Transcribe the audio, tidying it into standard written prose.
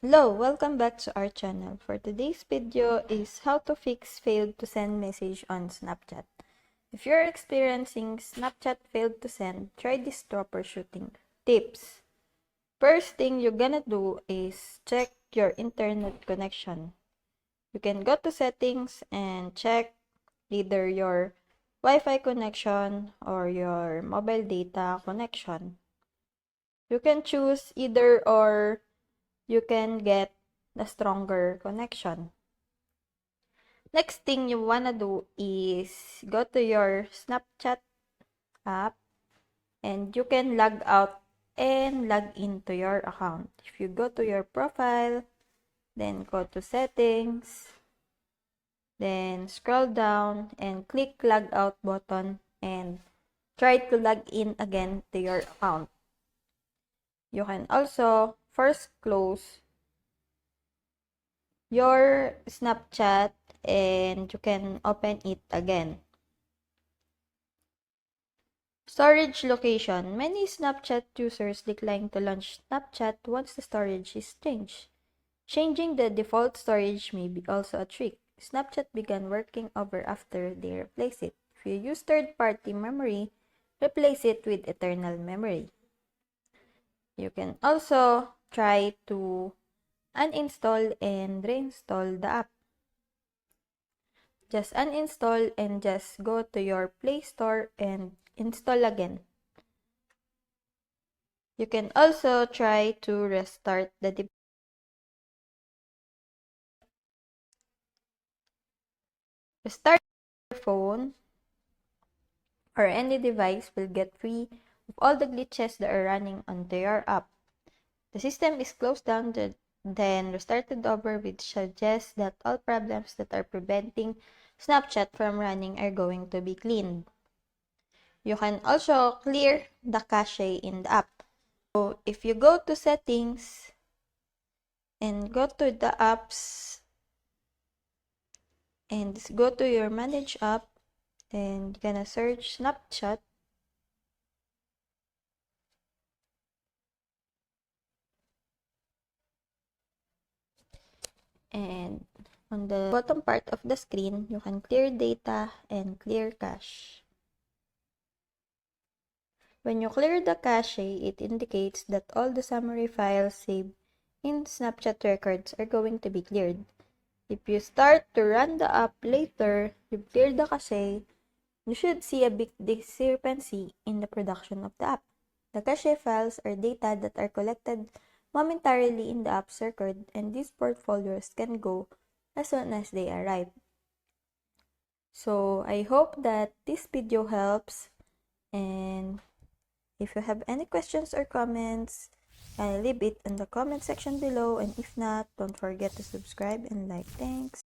Hello, welcome back to our channel. For today's video is how to fix failed to send message on Snapchat. If you're experiencing Snapchat failed to send, try this troubleshooting tips. First thing you're gonna do is check your internet connection. You can go to settings and check either your Wi-Fi connection or your mobile data connection. You can choose either or you can get the stronger connection. Next thing you wanna do is go to your Snapchat app and you can log out and log into your account. If you go to your profile, then go to settings, then scroll down and click log out button and try to log in again to your account. You can also first close your Snapchat and you can open it again. Storage location. Many Snapchat users decline to launch Snapchat once the storage is changed. Changing the default storage may be also a trick. Snapchat began working over after they replace it. If you use third-party memory, replace it with internal memory. You can also try to uninstall and reinstall the app. Just uninstall and just go to your Play Store and install again. You can also try to restart the device. Restart your phone or any device will get free of all the glitches that are running onto your app. The system is closed down, then restarted over, which suggests that all problems that are preventing Snapchat from running are going to be cleaned. You can also clear the cache in the app. So if you go to settings and go to the apps and go to your manage app, then you're gonna search Snapchat. And on the bottom part of the screen, you can clear data and clear cache. When you clear the cache, it indicates that all the summary files saved in Snapchat records are going to be cleared. If you start to run the app later, you've cleared the cache, you should see a big discrepancy in the production of the app. The cache files are data that are collected momentarily in the app's record, and these portfolios can go as soon as they arrive. So I hope that this video helps, and if you have any questions or comments, I'll leave it in the comment section below, and if not, don't forget to subscribe and like. Thanks.